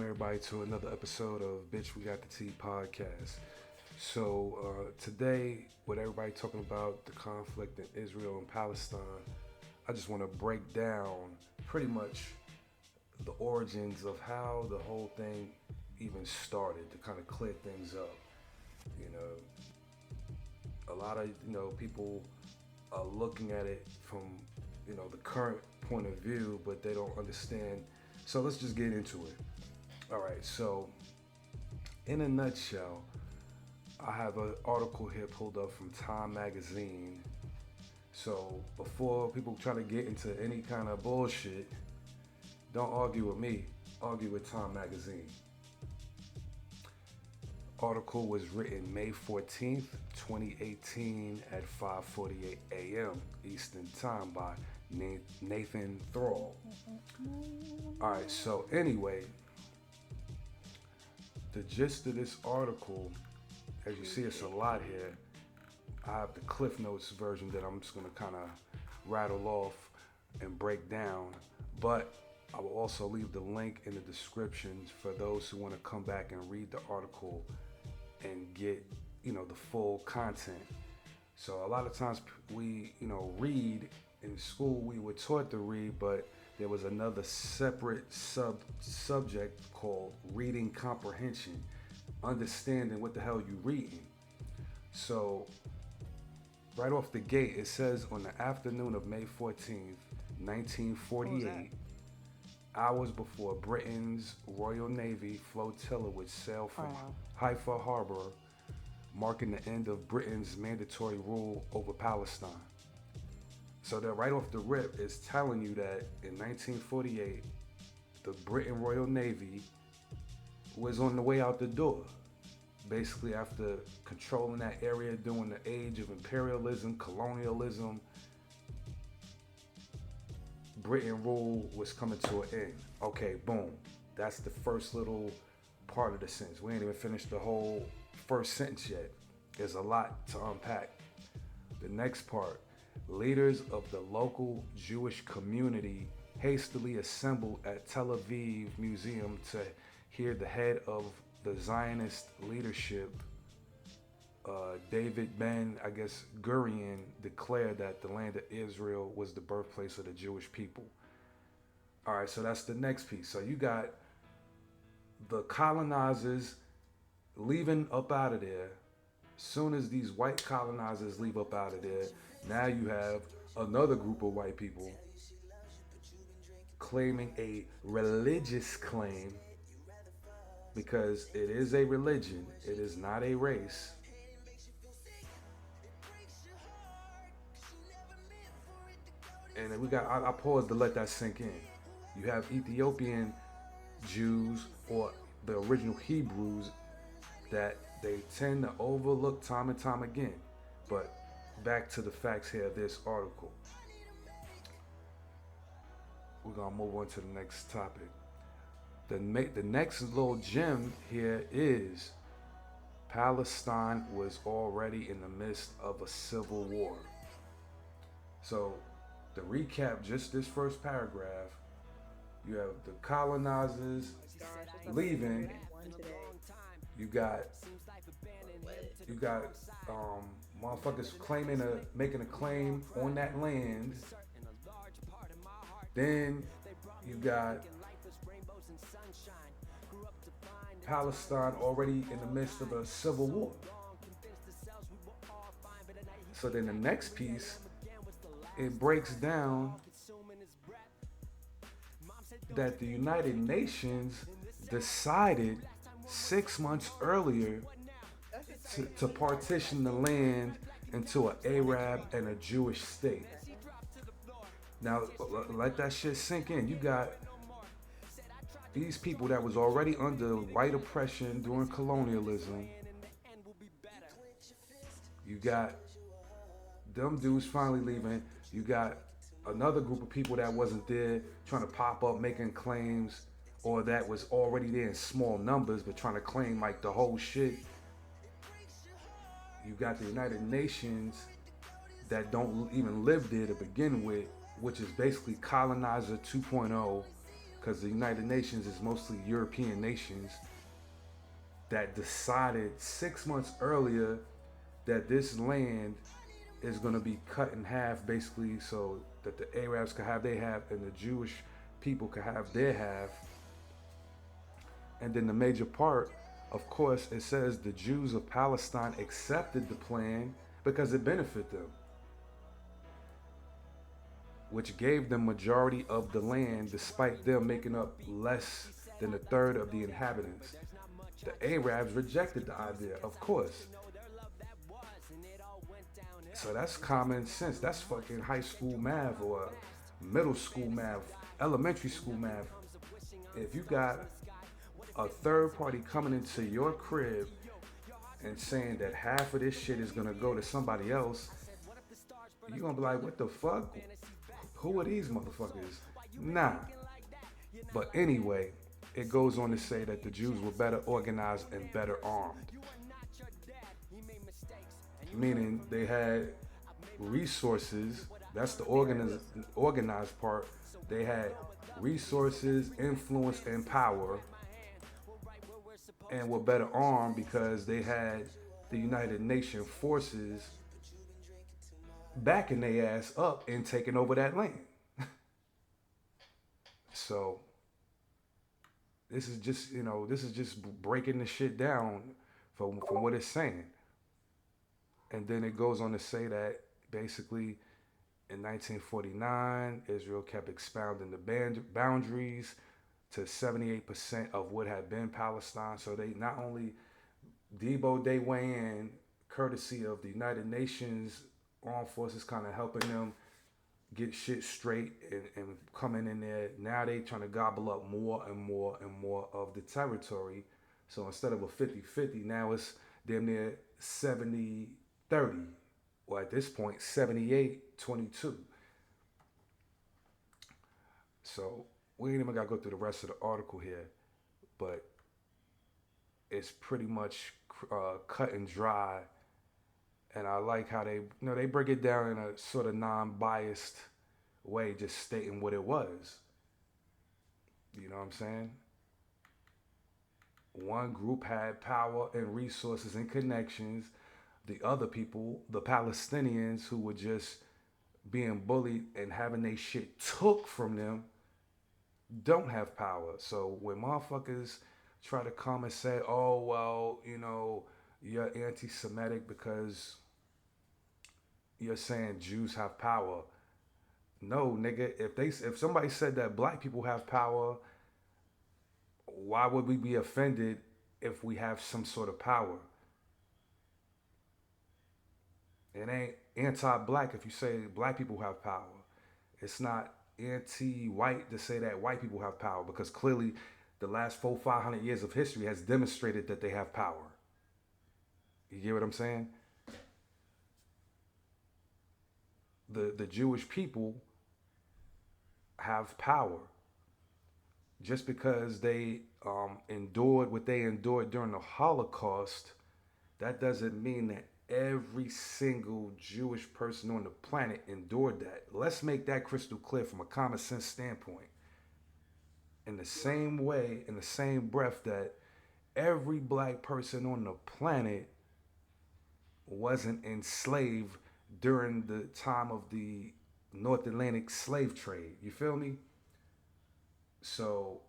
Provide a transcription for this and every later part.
everybody to another episode of Bitch We Got the Tea podcast. So today, with everybody talking about the conflict in Israel and Palestine, I just want to break down pretty much the origins of how the whole thing even started to kind of clear things up. You know, a lot of people are looking at it from the current point of view, but they don't understand. So let's just get into it. All right, so in a nutshell, I have an article here pulled up from Time magazine. So before people try to get into any kind of bullshit, don't argue with me, argue with Time magazine. Article was written May 14th, 2018 at 5:48 a.m. Eastern Time by Nathan Thrall. All right, so anyway, the gist of this article, as you see, it's a lot here. I have the Cliff Notes version that I'm just gonna kind of rattle off and break down, but I will also leave the link in the description for those who want to come back and read the article and get the full content. So a lot of times we read in school, we were taught to read, but there was another separate subject called reading comprehension, understanding what the hell you reading. So right off the gate, it says on the afternoon of May 14th, 1948, hours before Britain's Royal Navy flotilla would sail from Haifa Harbor, marking the end of Britain's mandatory rule over Palestine. So that right off the rip is telling you that in 1948, the Britain Royal Navy was on the way out the door. Basically, after controlling that area during the age of imperialism, colonialism, Britain rule was coming to an end. Okay, boom. That's the first little part of the sentence. We ain't even finished the whole first sentence yet. There's a lot to unpack. The next part, leaders of the local Jewish community hastily assembled at Tel Aviv Museum to hear the head of the Zionist leadership, David Gurion, declare that the land of Israel was the birthplace of the Jewish people. All right, so that's the next piece. So you got the colonizers leaving up out of there. Soon as these white colonizers leave up out of there, now you have another group of white people claiming a religious claim, because it is a religion, it is not a race. And then I paused to let that sink in. You have Ethiopian Jews, or the original Hebrews, that they tend to overlook time and time again. But back to the facts here of this article. We're gonna move on to the next topic. The next little gem here is Palestine was already in the midst of a civil war. So to recap just this first paragraph, you have the colonizers leaving. You got motherfuckers making a claim on that land. Then you got Palestine already in the midst of a civil war. So then the next piece, it breaks down that the United Nations decided 6 months earlier to partition the land into an Arab and a Jewish state. Now, let that shit sink in. You got these people that was already under white oppression during colonialism. You got them dudes finally leaving. You got another group of people that wasn't there trying to pop up making claims, or that was already there in small numbers but trying to claim like the whole shit. You got the United Nations that don't even live there to begin with, which is basically colonizer 2.0. because the United Nations is mostly European nations that decided 6 months earlier that this land is going to be cut in half, basically, so that the Arabs could have their half and the Jewish people could have their half. And then the major part, of course, it says the Jews of Palestine accepted the plan because it benefited them, which gave them majority of the land despite them making up less than a third of the inhabitants. The Arabs rejected the idea, of course. So that's common sense. That's fucking high school math or middle school math, elementary school math. If you got a third party coming into your crib and saying that half of this shit is gonna go to somebody else, you're gonna be like, what the fuck? Who are these motherfuckers? Nah. But anyway, it goes on to say that the Jews were better organized and better armed. Meaning they had resources. That's the organized part. They had resources, influence, and power, and were better armed because they had the United Nations forces backing their ass up and taking over that land. So this is just breaking the shit down from what it's saying. And then it goes on to say that basically in 1949, Israel kept expounding the boundaries to 78% of what had been Palestine. So they not only Debo they weigh in courtesy of the United Nations armed forces kind of helping them get shit straight and coming in there. Now they trying to gobble up more and more and more of the territory. So instead of a 50-50, now it's damn near 70-30. Or at this point, 78-22. So we ain't even got to go through the rest of the article here, but it's pretty much cut and dry. And I like how they break it down in a sort of non-biased way, just stating what it was. You know what I'm saying? One group had power and resources and connections. The other people, the Palestinians, who were just being bullied and having their shit took from them, don't have power. So when motherfuckers try to come and say, oh, well, you're anti-Semitic because you're saying Jews have power. No, nigga, if somebody said that black people have power, why would we be offended if we have some sort of power? It ain't anti-black if you say black people have power. It's not anti-white to say that white people have power, because clearly the last 400-500 years of history has demonstrated that they have power. You get what I'm saying? The Jewish people have power. Just because they endured what they endured during the Holocaust, that doesn't mean that every single Jewish person on the planet endured that. Let's make that crystal clear from a common sense standpoint. In the same way, in the same breath that every black person on the planet wasn't enslaved during the time of the North Atlantic slave trade. You feel me? So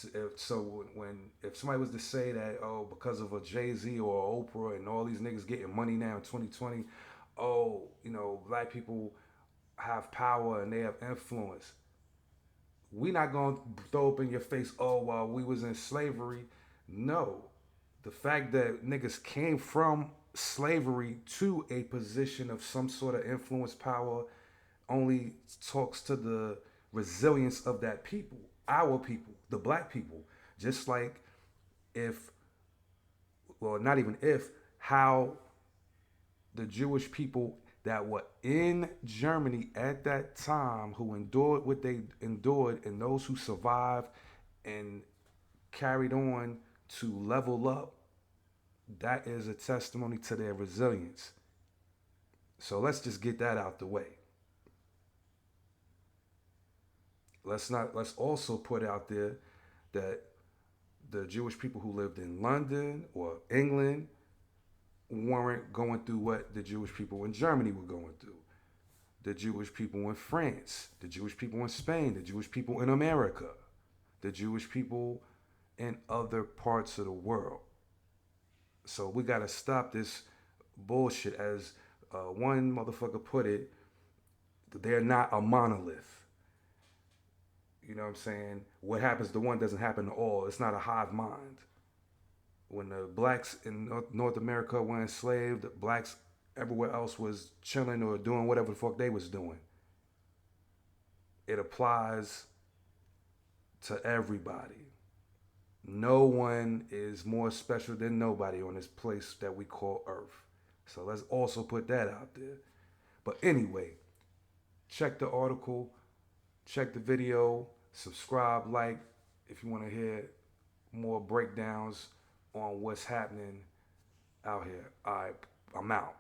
if somebody was to say that, oh, because of a Jay-Z or a Oprah and all these niggas getting money now in 2020, oh, black people have power and they have influence. We not going to throw up in your face, oh, well, we was in slavery. No. The fact that niggas came from slavery to a position of some sort of influence power only talks to the resilience of that people, our people, the black people. Just like how the Jewish people that were in Germany at that time, who endured what they endured, and those who survived and carried on to level up, that is a testimony to their resilience. So let's just get that out the way. Let's also put out there that the Jewish people who lived in London or England weren't going through what the Jewish people in Germany were going through. The Jewish people in France, the Jewish people in Spain, the Jewish people in America, the Jewish people in other parts of the world. So we got to stop this bullshit. As one motherfucker put it, they're not a monolith. You know what I'm saying? What happens to one doesn't happen to all. It's not a hive mind. When the blacks in North America were enslaved, the blacks everywhere else was chilling or doing whatever the fuck they was doing. It applies to everybody. No one is more special than nobody on this place that we call Earth. So let's also put that out there. But anyway, check the article, check the video, subscribe, like if you want to hear more breakdowns on what's happening out here. All right, I'm out.